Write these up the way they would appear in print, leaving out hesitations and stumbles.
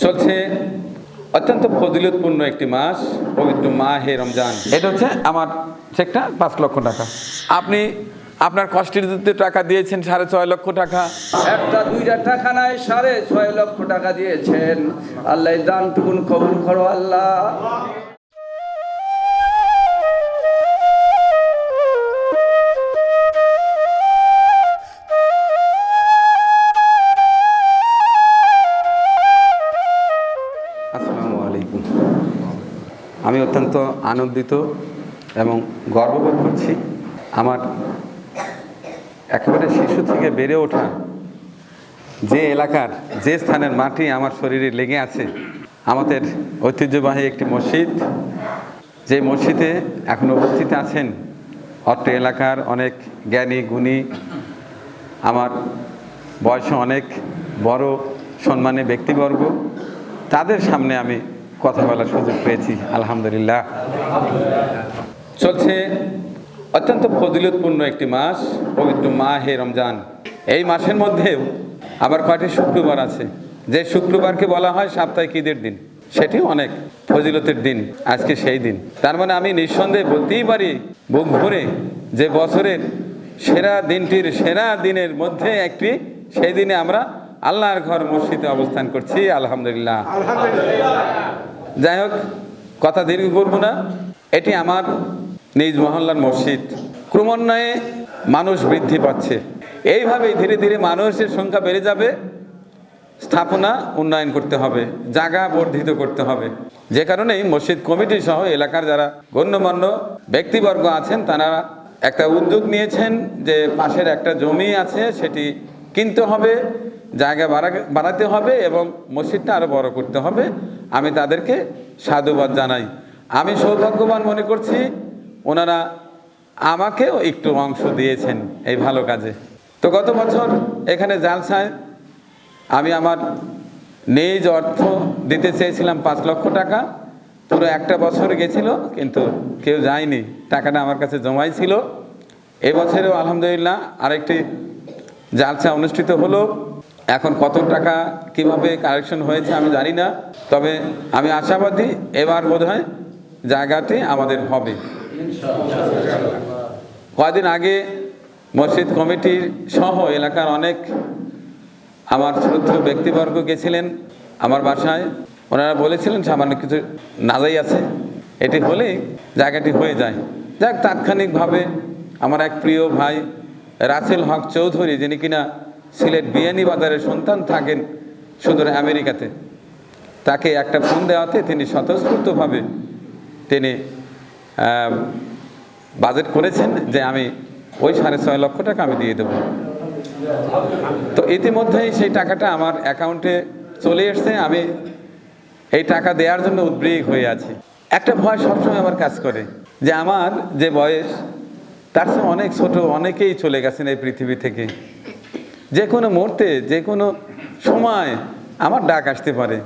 চলছে অত্যন্ত ফজিলতপূর্ণ একটি মাস, পবিত্র মাহে রমজান। এটা হচ্ছে আমার চেকটা 5 লক্ষ টাকা। আপনি আপনার কষ্টের টাকা দিয়েছেন 6.5 লক্ষ টাকা। একটা দুইটা টাকা নাই, 6.5 লক্ষ টাকা দিয়েছেন। আল্লাহ দানটুকুন কবুল করো আল্লাহ। আসসালামু আলাইকুম। আমি অত্যন্ত আনন্দিত এবং গর্ববোধ করছি। আমার একেবারে শিশু থেকে বেড়ে ওঠা যে এলাকার যে স্থানের মাটি আমার শরীরে লেগে আছে, আমাদের ঐতিহ্যবাহী একটি মসজিদ, যে মসজিদে এখন উপস্থিত আছেন অত্র এলাকার অনেক জ্ঞানী গুণী, আমার বয়সে অনেক বড় সম্মানী ব্যক্তিবর্গ, তাদের সামনে আমি কথা বলার সুযোগ পেয়েছি, আলহামদুলিল্লাহ। চলছে অত্যন্ত ফজিলতপূর্ণ একটি মাস, পবিত্র মাহে রমজান। এই মাসের মধ্যেও আবার কয়টি শুক্রবার আছে, যে শুক্রবারকে বলা হয় সাপ্তাহিক ঈদের দিন, সেটিও অনেক ফজিলতের দিন। আজকে সেই দিন। তার মানে আমি নিঃসন্দেহে বলতেই পারি বুক ভরে যে বছরের সেরা দিনটির সেরা দিনের মধ্যে একটি, সেই দিনে আমরা আল্লাহর ঘর মসজিদে অবস্থান করছি, আলহামদুলিল্লাহ। যাই হোক, কথা দীর্ঘ করব না। এটি আমার নিজ মহল্লার মসজিদ। ক্রমান্বয়ে মানুষ বৃদ্ধি পাচ্ছে। এইভাবেই ধীরে ধীরে মানুষের সংখ্যা বেড়ে যাবে। স্থাপনা উন্নয়ন করতে হবে, জায়গা বর্ধিত করতে হবে। যে কারণেই মসজিদ কমিটি সহ এলাকার যারা গণ্যমান্য ব্যক্তিবর্গ আছেন, তারা একটা উদ্যোগ নিয়েছেন যে পাশের একটা জমি আছে, সেটি কিনতে হবে, জায়গা বাড়াতে হবে এবং মসজিদটা আরও বড় করতে হবে। আমি তাদেরকে সাধুবাদ জানাই। আমি সৌভাগ্যবান মনে করছি, ওনারা আমাকেও একটু অংশ দিয়েছেন এই ভালো কাজে। তো গত বছর এখানে জালসায় আমি আমার নিজ অর্থ দিতে চেয়েছিলাম 5 লক্ষ টাকা। পুরো একটা বছর গেছিল, কিন্তু কেউ যায়নি, টাকাটা আমার কাছে জমাই ছিল। এবছরেও আলহামদুলিল্লাহ আরেকটি জালসা অনুষ্ঠিত হলো। এখন কত টাকা কিভাবে কালেকশন হয়েছে আমি জানি না, তবে আমি আশাবাদী এবার বোধহয় জায়গাটি আমাদের হবে। কয়েকদিন আগে মসজিদ কমিটির সহ এলাকার অনেক আমার শ্রদ্ধেয় ব্যক্তিবর্গ গেছিলেন আমার বাসায়। ওনারা বলেছিলেন সামান্য কিছু নাজাই আছে, এটি হলেই জায়গাটি হয়ে যায়। যাক, তাৎক্ষণিকভাবে আমার এক প্রিয় ভাই রাসেল হক চৌধুরী, যিনি কিনা সিলেট বিয়ানীবাজারের সন্তান, থাকেন সুদূর আমেরিকাতে, তাকে একটা ফোন দেওয়াতে তিনি স্বতঃস্ফূর্তভাবে তিনি বাজেট করেছেন যে আমি ওই 6.5 লক্ষ টাকা আমি দিয়ে দেবো। তো ইতিমধ্যেই সেই টাকাটা আমার অ্যাকাউন্টে চলে এসছে। আমি এই টাকা দেওয়ার জন্য উদ্গ্রীব হয়ে আছি। একটা ভয় সবসময় আমার কাজ করে যে আমার যে বয়স, তার চেয়ে অনেক ছোট অনেকেই চলে গেছেন এই পৃথিবী থেকে। যে কোনো মুহূর্তে যে কোনো সময় আমার ডাক আসতে পারে।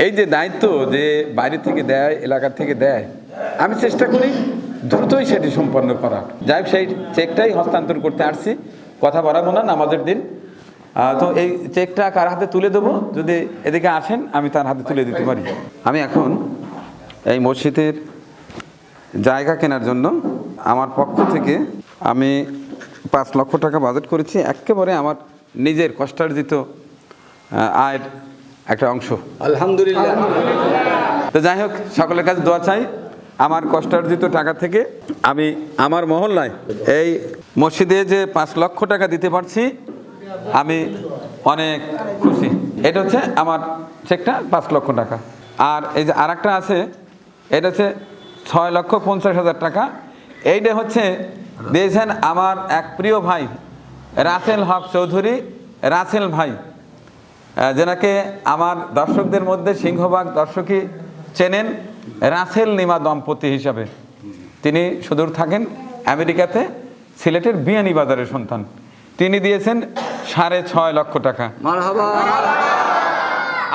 এই যে দায়িত্ব যে বাইরে থেকে দেয়, এলাকা থেকে দেয়, আমি চেষ্টা করি দ্রুতই সেটি সম্পন্ন করা। যাই হোক, সেই চেকটাই হস্তান্তর করতে আসছি। কথা বাড়াবো না, নামাজের দিন। তো এই চেকটা কার হাতে তুলে দেবো, যদি এদিকে আসেন আমি তার হাতে তুলে দিতে পারি। আমি এখন এই মসজিদের জায়গা কেনার জন্য আমার পক্ষ থেকে আমি 5 লক্ষ টাকা বাজেট করেছি, একেবারে আমার নিজের কষ্টার্জিত আয়ের একটা অংশ, আলহামদুলিল্লাহ। তো যাই হোক, সকলের কাছে দোয়া চাই। আমার কষ্টার্জিত টাকা থেকে আমি আমার মহল্লায় এই মসজিদে যে 5 লক্ষ টাকা দিতে পারছি, আমি অনেক খুশি। এটা হচ্ছে আমার চেকটা 5 লক্ষ টাকা। আর এই যে আরেকটা আছে, এটা হচ্ছে 6,50,000 টাকা। এইটা হচ্ছে দিয়েছেন আমার এক প্রিয় ভাই রাসেল হক চৌধুরী, রাসেল ভাই, যেনাকে আমার দর্শকদের মধ্যে সিংহভাগ দর্শকই চেনেন রাসেল নিমা দম্পতি হিসাবে। তিনি সুদূর থাকেন আমেরিকাতে, সিলেটের বিয়ানীবাজারের সন্তান। তিনি দিয়েছেন 6.5 লক্ষ টাকা। মারহাবা।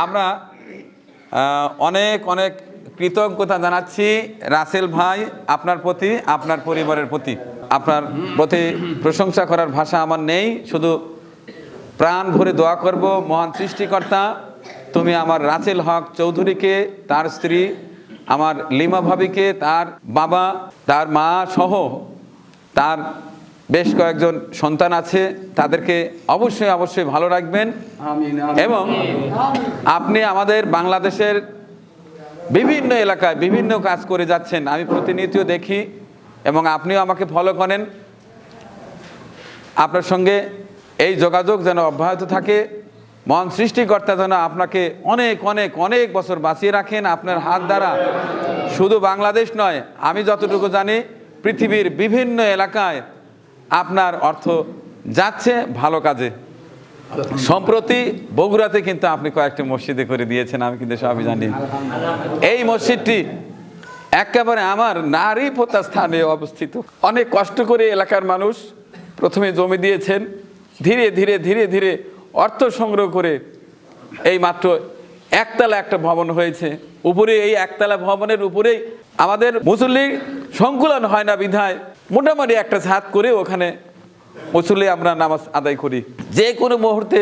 আমরা অনেক অনেক কৃতজ্ঞতা জানাচ্ছি রাসেল ভাই, আপনার প্রতি, আপনার পরিবারের প্রতি। আপনার প্রতি প্রশংসা করার ভাষা আমার নেই, শুধু প্রাণ ভরে দোয়া করব মহান সৃষ্টিকর্তা তুমি আমার রাসেল হক চৌধুরীকে, তার স্ত্রী আমার লিমা ভাবিকে, তার বাবা, তার মা সহ তার বেশ কয়েকজন সন্তান আছে, তাদেরকে অবশ্যই অবশ্যই ভালো রাখবেন। আমিন। এবং আপনি আমাদের বাংলাদেশের বিভিন্ন এলাকায় বিভিন্ন কাজ করে যাচ্ছেন, আমি প্রতিনিয়ত দেখি এবং আপনিও আমাকে ফলো করেন। আপনার সঙ্গে এই যোগাযোগ যেন অব্যাহত থাকে। মহান সৃষ্টিকর্তা যেন আপনাকে অনেক অনেক অনেক বছর বাঁচিয়ে রাখেন। আপনার হাত দ্বারা শুধু বাংলাদেশ নয়, আমি যতটুকু জানি পৃথিবীর বিভিন্ন এলাকায় আপনার অর্থ যাচ্ছে ভালো কাজে। সম্প্রতি বগুড়াতে কিন্তু আপনি কয়েকটি মসজিদে করে দিয়েছেন, আমি কিন্তু সবই জানি। এই মসজিদটি একেবারে আমার নারী পোতা স্থানে অবস্থিত। অনেক কষ্ট করে এলাকার মানুষ প্রথমে জমি দিয়েছেন, ধীরে ধীরে ধীরে ধীরে অর্থ সংগ্রহ করে এই মাত্র একতলা একটা ভবন হয়েছে। উপরে এই একতলা ভবনের উপরেই আমাদের মুসল্লি সংকুলন হয় না বিধায় মোটামুটি একটা ছাদ করে ওখানে মুসল্লি আমরা নামাজ আদায় করি। যে কোনো মুহূর্তে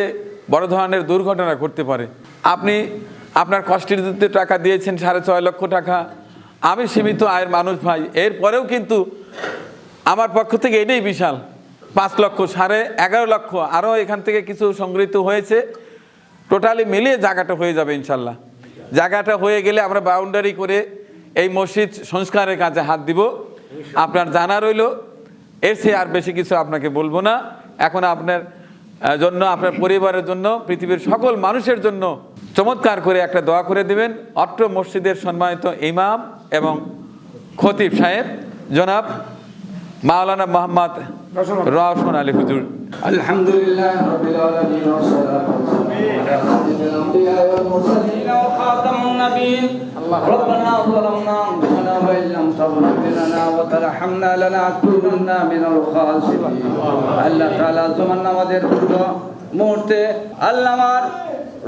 বড় ধরনের দুর্ঘটনা ঘটতে পারে। আপনি আপনার কষ্টের টাকা দিয়েছেন 6.5 লক্ষ টাকা। আমি সীমিত আয়ের মানুষ ভাই, এরপরেও কিন্তু আমার পক্ষ থেকে এটাই বিশাল 5 লক্ষ, 11.5 লক্ষ আরও এখান থেকে কিছু সংগৃহীত হয়েছে। টোটালি মিলিয়ে জায়গাটা হয়ে যাবে ইনশাল্লাহ। জায়গাটা হয়ে গেলে আমরা বাউন্ডারি করে এই মসজিদ সংস্কারের কাজে হাত দিব। আপনার জানা রইল, এর চেয়ে আর বেশি কিছু আপনাকে বলবো না। এখন আপনার জন্য, আপনার পরিবারের জন্য, পৃথিবীর সকল মানুষের জন্য চমৎকার করে একটা দোয়া করে দিবেন। অত্র মসজিদের সম্মানিত ইমাম এবং খতিব সাহেব জনাব মাওলানা মোহাম্মদ রওশন আলী হুজুর। আলহামদুলিল্লাহ রাব্বিল আলামিন ওয়া সালাতু আলা সাইয়্যিদিল আমবিয়া ওয়াল মুরসালিন ওয়া খাতামুন নাবিয়্যিন। রব্বানা যালামনা আনফুসানা ওয়া ইল্লাম তাগফির লানা ওয়া তারহামনা লানাকুনান্না মিনাল খাসিরিন। আল্লাহ তাআলা জমান নামাজের পূর্ব মুহূর্তে আল্লাহ আমার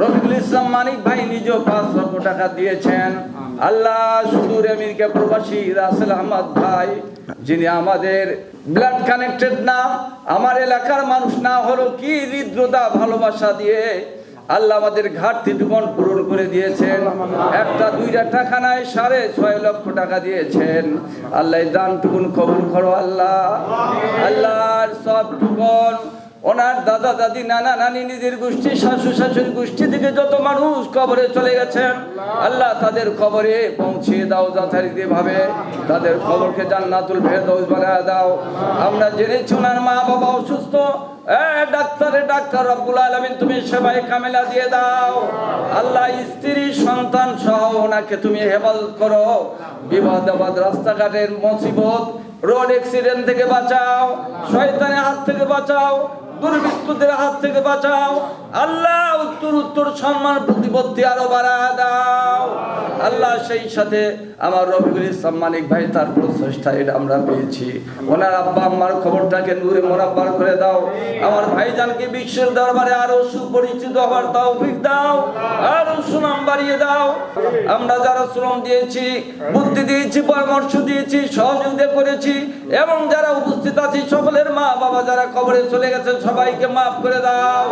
রফিকুল ইসলাম মানিক ভাই নিজ 5 লক্ষ টাকা দিয়েছেন। আল্লাহ সুদূর আমেরিকা প্রবাসী রাসেল আহমদ ভাই, যিনি আমাদের ব্লাড কানেক্টেড না, আমার এলাকার মানুষ না, হলো কি হৃদ্রতা ভালোবাসা দিয়ে আল্লাহ আমাদের ঘাটতি জীবন পূরণ করে দিয়েছেন। একটা দুইটা টাকা নাই, 6.5 লক্ষ টাকা দিয়েছেন। আল্লাহ দানটুকুন কবুল করো আল্লাহ। আল্লাহর সবটুকুন ওনার দাদা দাদি নানা নানি নিজের গোষ্ঠী শাশু শাশুড়ি গোষ্ঠী থেকে যত মানুষ কবরে চলে গেছেন, আল্লাহ তাদের কবরে পৌঁছে দাও যথারীতি ভাবে, তাদের কবরকে জান্নাতুল ফেরদৌস বানায় দাও। আমরা জেনেছি ওনার মা বাবা অসুস্থ, ডাক্তার রব্বুল আলামিন তুমি সেবায় কামেলা দিয়ে দাও। আল্লাহ স্ত্রী সন্তান সহ ওনাকে তুমি হেফাজত করো। বিপদ আপদ রাস্তাঘাটের মুসিবত রোড অ্যাক্সিডেন্ট থেকে বাঁচাও, শয়তানের হাত থেকে বাঁচাও, দুর্বৃত্তদের হাত থেকে বাঁচাও। আল্লাহ উত্তর সম্মান প্রতিপত্তি আরো বাড়ায় দাও আল্লাহ। সেই সাথে আমার রফিকুল ইসলাম মানিক ভাই, তার প্রচেষ্টা এটা আমরা পেয়েছি। ওনার আব্বা আম্মার খবরটাকে নূরে মোনাব্বার করে দাও। আমার ভাইজানকে বিশ্বের দরবারে আরো সুপরিচিত হওয়ার তৌফিক দাও, আরো সুনাম বাড়িয়ে দাও। আমরা যারা শ্রম দিয়েছি, বুদ্ধি দিয়েছি, পরামর্শ দিয়েছি, সহযোগিতা করেছি এবং যারা উপস্থিত আছি সকলের মা বাবা যারা কবরে চলে গেছেন সবাইকে মাফ করে দাও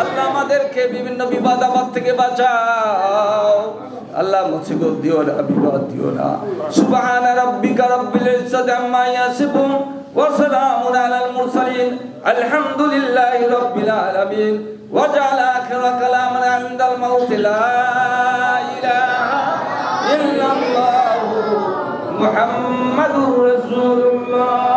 আল্লাহ। আমাদেরকে বিভিন্ন বিবাদ আপদ থেকে বাঁচাও আল্লাহ। মুসিবত দিও না, বিপদ দিও না। সুবহানা রাব্বিকা রাব্বিল ইজ্জাতি আম্মা ইয়াসিফুন ওয়া সালামুন আলাল মুরসালিন আলহামদুলিল্লাহি রাব্বিল আলামিন। ওয়া জাআলা আখিরা কালামানা ইনদাল মাউত লা ইলাহা ইল্লাল্লাহু মুহাম্মাদুর রাসূলুল্লাহ।